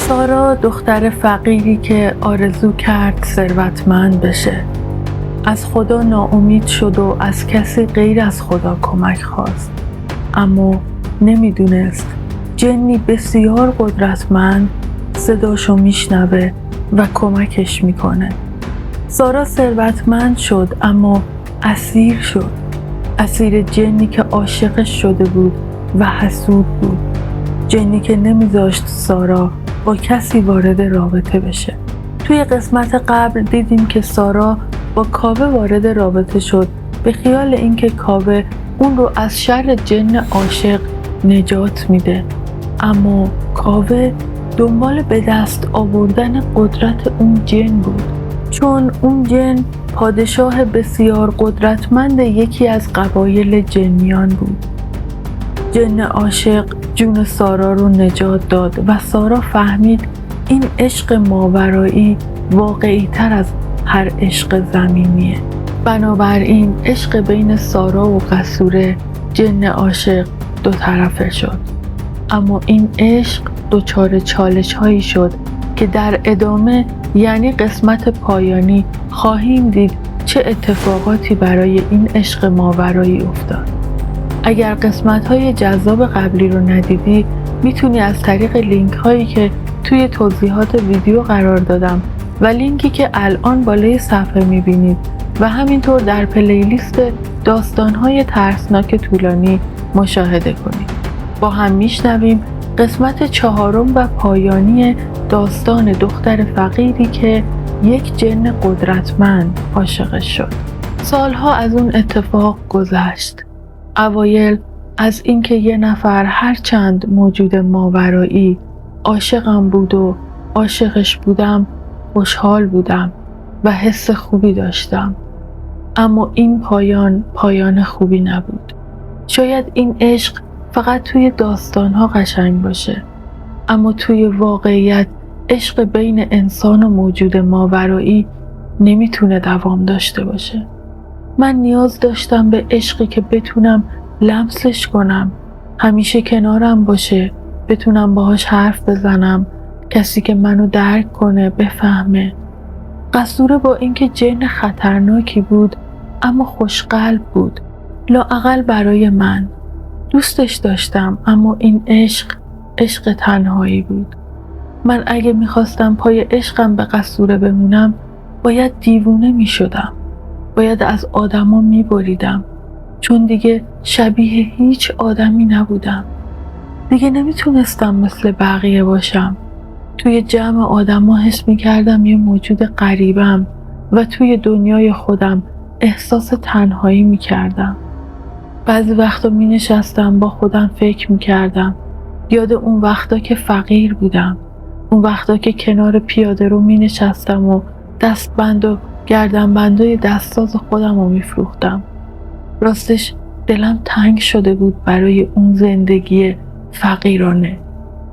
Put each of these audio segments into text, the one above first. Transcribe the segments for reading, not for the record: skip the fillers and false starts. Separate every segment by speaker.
Speaker 1: سارا دختر فقیری که آرزو کرد ثروتمند بشه. از خدا ناامید شد و از کسی غیر از خدا کمک خواست. اما نمیدونست جنی بسیار قدرتمند صداشو میشنوه و کمکش میکنه. سارا ثروتمند شد اما اسیر شد. اسیر جنی که عاشقش شده بود و حسود بود. جنی که نمیذاشت سارا با کسی وارد رابطه بشه. توی قسمت قبل دیدیم که سارا با کاوه وارد رابطه شد به خیال اینکه کاوه اون رو از شر جن عاشق نجات میده. اما کاوه دنبال به دست آوردن قدرت اون جن بود، چون اون جن پادشاه بسیار قدرتمند یکی از قبایل جنیان بود. جن عاشق جون سارا رو نجات داد و سارا فهمید این عشق ماورایی واقعی تر از هر عشق زمینیه. بنابراین عشق بین سارا و قصوره جن عاشق دو طرفه شد. اما این عشق دچار چالش هایی شد که در ادامه یعنی قسمت پایانی خواهیم دید چه اتفاقاتی برای این عشق ماورایی افتاد. اگر قسمت های جذاب قبلی رو ندیدی میتونی از طریق لینک هایی که توی توضیحات ویدیو قرار دادم و لینکی که الان بالای صفحه میبینید و همینطور در پلیلیست داستان های ترسناک طولانی مشاهده کنید. با هم میشنویم قسمت 4 و پایانی داستان دختر فقیری که یک جن قدرتمند عاشقش شد. سالها از اون اتفاق گذشت. اوایل از اینکه یه نفر هرچند موجود ماورایی عاشقم بود و عاشقش بودم خوشحال بودم و حس خوبی داشتم. اما این پایان خوبی نبود. شاید این عشق فقط توی داستانها قشنگ باشه، اما توی واقعیت عشق بین انسان و موجود ماورایی نمیتونه دوام داشته باشه. من نیاز داشتم به عشقی که بتونم لمسش کنم، همیشه کنارم باشه، بتونم باهاش حرف بزنم، کسی که منو درک کنه، بفهمه. قصوره با اینکه جن خطرناکی بود اما خوشقلب بود، لااقل برای من. دوستش داشتم اما این عشق تنهایی بود. من اگه میخواستم پای عشقم به قصوره بمونم باید دیوونه میشدم، باید از آدما میبریدم، چون دیگه شبیه هیچ آدمی نبودم. دیگه نمیتونستم مثل بقیه باشم. توی جمع آدما حس میکردم یه موجود غریبم و توی دنیای خودم احساس تنهایی میکردم. بعضی وقتا مینشستم با خودم فکر میکردم، یاد اون وقتا که فقیر بودم، اون وقتا که کنار پیاده رو مینشستم و دستبند و گردنبندای دستساز خودم رو میفروختم. راستش دلم تنگ شده بود برای اون زندگی فقیرانه.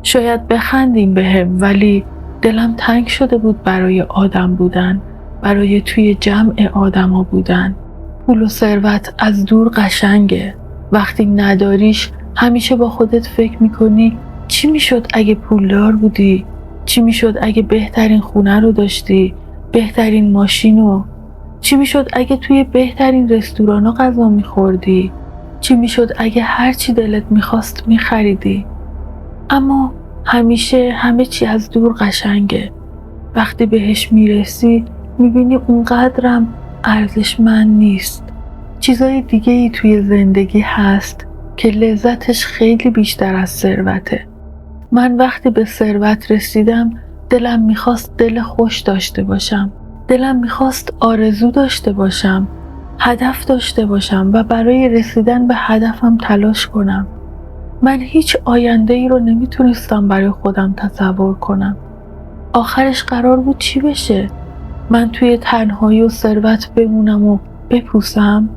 Speaker 1: شاید بخندیم بهم، ولی دلم تنگ شده بود برای آدم بودن، برای توی جمع آدما بودن. پول و ثروت از دور قشنگه، وقتی نداریش همیشه با خودت فکر میکنی چی میشد اگه پولدار بودی؟ چی میشد اگه بهترین خونه رو داشتی؟ بهترین ماشینو؟ چی میشد اگه توی بهترین رستورانا غذا میخوردی؟ چی میشد اگه هر چی دلت میخواست میخریدی؟ اما همیشه همه چی از دور قشنگه. وقتی بهش میرسی میبینی اونقدرم ارزشمند نیست. چیزای دیگه ای توی زندگی هست که لذتش خیلی بیشتر از ثروته. من وقتی به ثروت رسیدم دلم میخواست دل خوش داشته باشم. دلم میخواست آرزو داشته باشم، هدف داشته باشم و برای رسیدن به هدفم تلاش کنم. من هیچ آینده‌ای رو نمیتونستم برای خودم تصور کنم. آخرش قرار بود چی بشه؟ من توی تنهایی و ثروت بمونم و بپوسم؟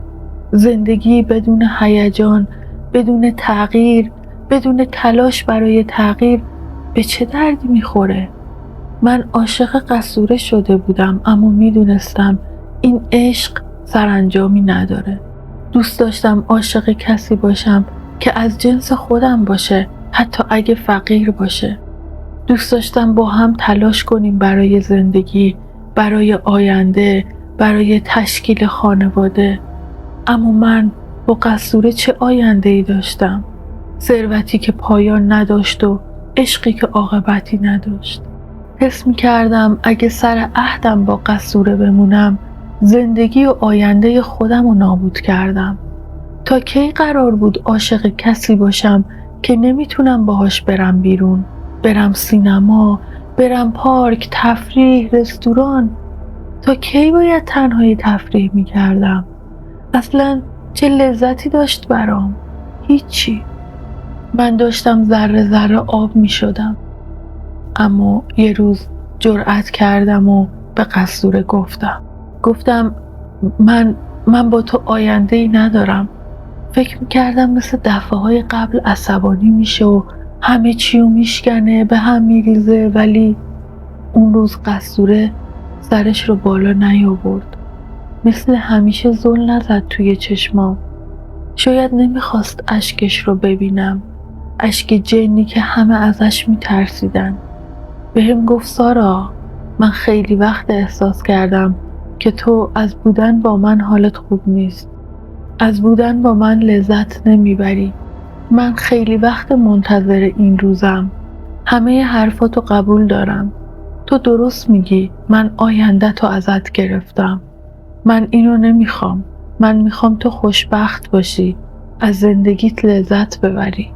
Speaker 1: زندگی بدون هیجان، بدون تغییر، بدون تلاش برای تغییر به چه دردی میخوره؟ من عاشق قصوره شده بودم اما میدونستم این عشق سرانجامی نداره. دوست داشتم عاشق کسی باشم که از جنس خودم باشه، حتی اگه فقیر باشه. دوست داشتم با هم تلاش کنیم برای زندگی، برای آینده، برای تشکیل خانواده. اما من با قصوره چه آینده‌ای داشتم؟ ثروتی که پایان نداشت و عشقی که عاقبتی نداشت. حس می‌کردم اگه سر عهدم با قصوره بمونم، زندگی و آینده خودم رو نابود کردم. تا کی قرار بود عاشق کسی باشم که نمیتونم باهاش برم بیرون، برم سینما، برم پارک، تفریح، رستوران؟ تا کی باید تنهایی تفریح میکردم؟ اصلا چه لذتی داشت برام؟ هیچی. من داشتم ذره ذره آب میشدم. اما یه روز جرأت کردم و به قصوره گفتم من با تو آینده‌ای ندارم. فکر میکردم مثل دفعه‌های قبل عصبانی میشه و همه چیو میشکنه، به هم میریزه، ولی اون روز قصوره سرش رو بالا نیاورد. مثل همیشه زل نزد توی چشمام. شاید نمیخواست اشکش رو ببینم، اشک جنی که همه ازش میترسیدن. بهم گفت سارا، من خیلی وقت احساس کردم که تو از بودن با من حالت خوب نیست. از بودن با من لذت نمیبری. من خیلی وقت منتظر این روزم. همه حرفاتو قبول دارم. تو درست میگی، من آینده تو ازت گرفتم. من اینو نمیخوام. من میخوام تو خوشبخت باشی، از زندگیت لذت ببری.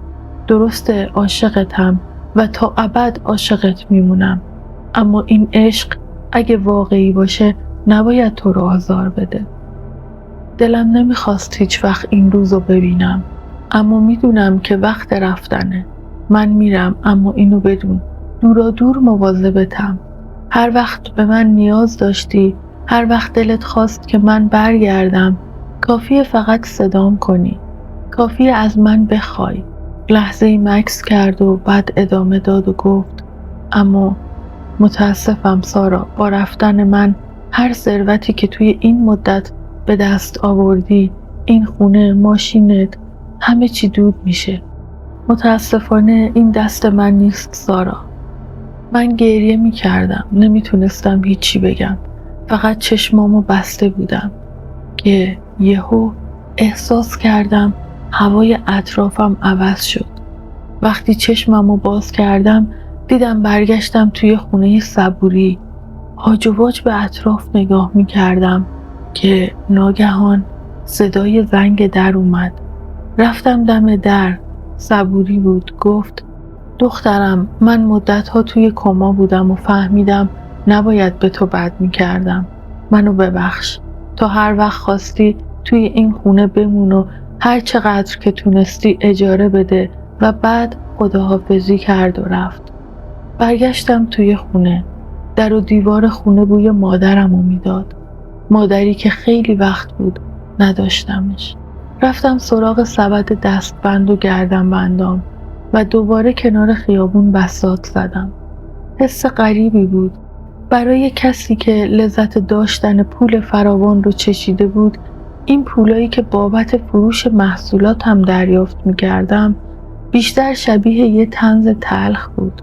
Speaker 1: درسته عاشقتم و تا ابد عاشقت میمونم. اما این عشق اگه واقعی باشه نباید تو رو آزار بده. دلم نمیخواست هیچ وقت این روزو ببینم، اما میدونم که وقت رفتنه. من میرم، اما اینو بدون، دورا دور مواظبتم. هر وقت به من نیاز داشتی، هر وقت دلت خواست که من برگردم، کافیه فقط صدام کنی، کافیه از من بخوای. لحظه‌ای مکث کرد و بعد ادامه داد و گفت اما متاسفم سارا، با رفتن من هر ثروتی که توی این مدت به دست آوردی، این خونه، ماشینت، همه چی دود میشه. متاسفانه این دست من نیست سارا. من گریه میکردم، نمیتونستم هیچی بگم، فقط چشمامو بسته بودم که یهو احساس کردم هوای اطرافم عوض شد. وقتی چشممو باز کردم دیدم برگشتم توی خونه صبوری. هاج و واج به اطراف نگاه میکردم که ناگهان صدای زنگ در اومد. رفتم دم در. صبوری بود. گفت دخترم، من مدتها توی کما بودم و فهمیدم نباید به تو بد میکردم. منو ببخش. تا هر وقت خواستی توی این خونه بمون و هر چقدر که تونستی اجاره بده. و بعد خداحافظی کرد و رفت. برگشتم توی خونه. در و دیوار خونه بوی مادرمو میداد. مادری که خیلی وقت بود نداشتمش. رفتم سراغ سبد دستبند و گردنبندام و دوباره کنار خیابون بساط زدم. حس غریبی بود. برای کسی که لذت داشتن پول فراوان رو چشیده بود، این پولایی که بابت فروش محصولات هم دریافت می‌کردم بیشتر شبیه یه طنز تلخ بود.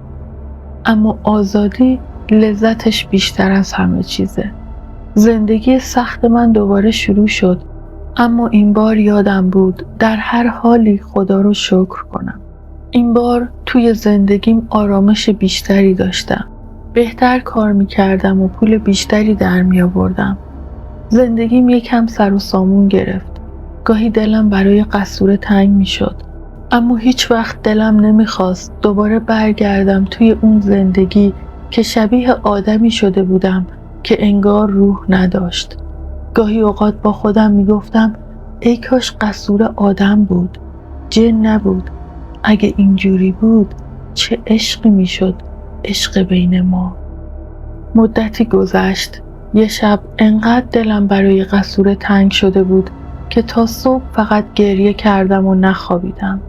Speaker 1: اما آزادی لذتش بیشتر از همه چیزه. زندگی سخت من دوباره شروع شد، اما این بار یادم بود در هر حالی خدا رو شکر کنم. این بار توی زندگیم آرامش بیشتری داشتم. بهتر کار میکردم و پول بیشتری در میآوردم. زندگیم یکم سر و سامون گرفت. گاهی دلم برای قصوره تنگ میشد، اما هیچ وقت دلم نمیخواست دوباره برگردم توی اون زندگی که شبیه آدمی شده بودم که انگار روح نداشت. گاهی اوقات با خودم میگفتم ای کاش قصوره آدم بود، جن نبود. اگه اینجوری بود چه عشقی میشد، عشق بین ما. مدتی گذشت. یه شب انقدر دلم برای قصوره تنگ شده بود که تا صبح فقط گریه کردم و نخوابیدم.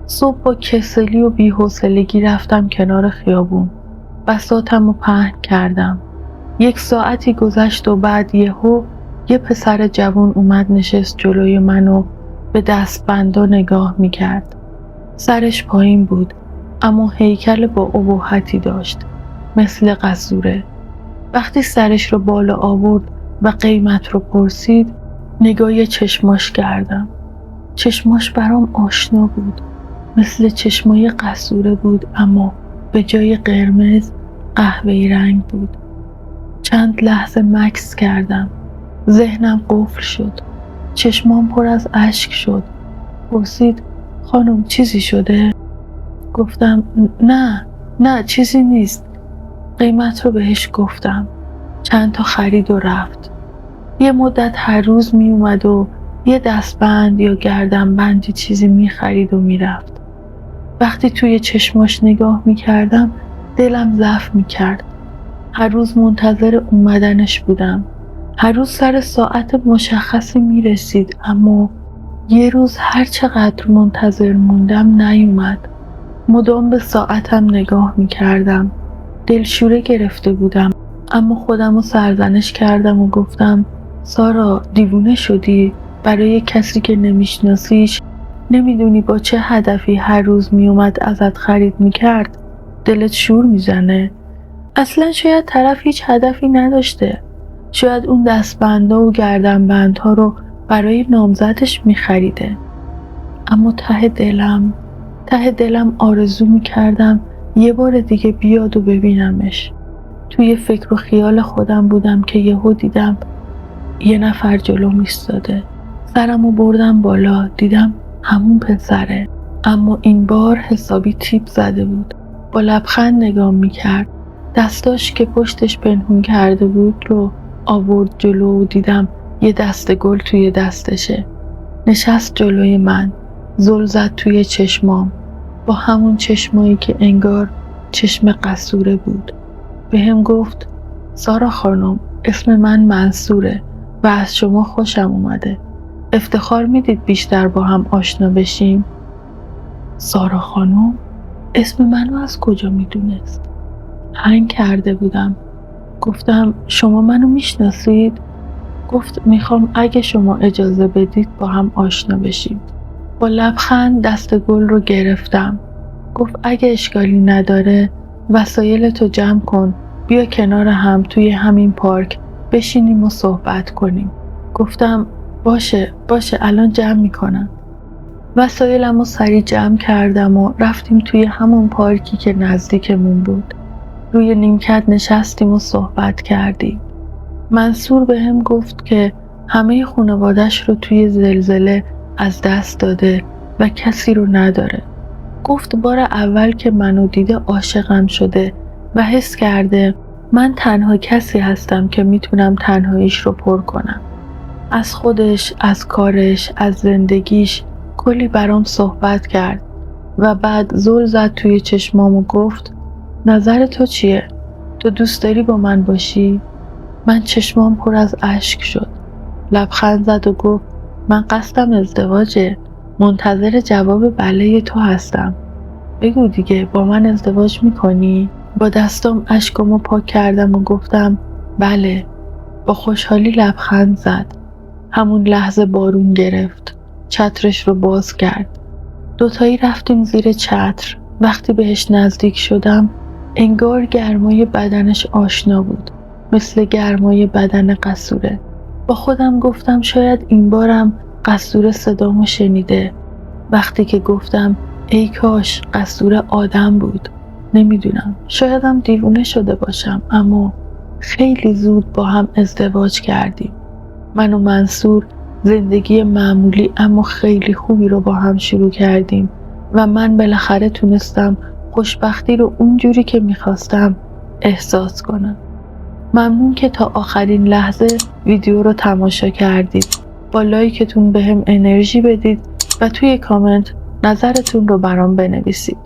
Speaker 1: صبح با کسلی و بی‌حوصلگی رفتم کنار خیابون. بساطم رو پهن کردم. 1 ساعتی گذشت و بعد یه پسر جوان اومد نشست جلوی من و به دستبندا نگاه میکرد. سرش پایین بود. اما هیکل با ابهتی داشت، مثل قصوره. وقتی سرش رو بالا آورد و قیمت رو پرسید، نگاه چشماش کردم. چشماش برام آشنا بود، مثل چشمای قصوره بود، اما به جای قرمز قهوه‌ای رنگ بود. چند لحظه مکث کردم. ذهنم قفل شد. چشمام پر از اشک شد. پرسید خانم چیزی شده؟ گفتم نه چیزی نیست. قیمت رو بهش گفتم. چند تا خرید و رفت. یه مدت هر روز می اومد و یه دستبند یا گردنبندی چیزی می خرید و می رفت. وقتی توی چشماش نگاه می کردم دلم ضعف می کرد. هر روز منتظر اومدنش بودم. هر روز سر ساعت مشخصی می رسید، اما یه روز هر چقدر منتظر موندم نیومد. مدام به ساعتم نگاه می کردم. دلشوره گرفته بودم، اما خودم رو سرزنش کردم و گفتم سارا دیوونه شدی؟ برای کسی که نمیشناسیش، نمیدونی با چه هدفی هر روز میومد ازت خرید میکرد، دلت شور میزنه؟ اصلا شاید طرف هیچ هدفی نداشته. شاید اون دستبندها و گردنبندها رو برای نامزدش میخریده. اما ته دلم آرزو میکردم یه بار دیگه بیاد و ببینمش. توی فکر و خیال خودم بودم که یهو دیدم یه نفر جلوم ایستاده. سرمو بردم بالا، دیدم همون پسره، اما این بار حسابی تیپ زده بود. با لبخند نگام میکرد. دستاش که پشتش پنهون کرده بود رو آورد جلو و دیدم یه دسته گل توی دستشه. نشست جلوی من، زل زد توی چشمام، با همون چشمایی که انگار چشم قصوره بود. بهم گفت سارا خانم، اسم من منصوره و از شما خوشم اومده. افتخار میدید بیشتر با هم آشنا بشیم؟ سارا خانم؟ اسم منو از کجا میدونست؟ هنگ کرده بودم. گفتم شما منو میشناسید؟ گفت میخوام اگه شما اجازه بدید با هم آشنا بشیم. با لبخند دست گل رو گرفتم. گفت اگه اشکالی نداره وسایلتو جمع کن، بیا کنار هم توی همین پارک بشینیم و صحبت کنیم. گفتم باشه الان جمع میکنم. وسایلمو سریع جمع کردم و رفتیم توی همون پارکی که نزدیکمون بود. روی نیمکت نشستیم و صحبت کردیم. منصور بهم گفت که همه خانواده‌اش رو توی زلزله از دست داده و کسی رو نداره. گفت بار اول که منو دیده عاشقم شده و حس کرده من تنها کسی هستم که میتونم تنهاییش رو پر کنم. از خودش، از کارش، از زندگیش کلی برام صحبت کرد و بعد زل زد توی چشمام و گفت نظر تو چیه؟ تو دوست داری با من باشی؟ من چشمام پر از اشک شد. لبخند زد و گفت من قصدم ازدواجه. منتظر جواب بله تو هستم. بگو دیگه با من ازدواج میکنی؟ با دستام اشکامو پاک کردم و گفتم بله. با خوشحالی لبخند زد. همون لحظه بارون گرفت. چترش رو باز کرد. دوتایی رفتیم زیر چتر. وقتی بهش نزدیک شدم انگار گرمای بدنش آشنا بود، مثل گرمای بدن قصوره. با خودم گفتم شاید این بارم قصوره صدامو شنیده. وقتی که گفتم ای کاش قصوره آدم بود. نمیدونم، شایدم دیوونه شده باشم، اما خیلی زود با هم ازدواج کردیم. من و منصور زندگی معمولی اما خیلی خوبی رو با هم شروع کردیم و من بالاخره تونستم خوشبختی رو اونجوری که میخواستم احساس کنم. ممنون که تا آخرین لحظه ویدیو رو تماشا کردید. با لایکتون بهم انرژی بدید و توی کامنت نظرتون رو برام بنویسید.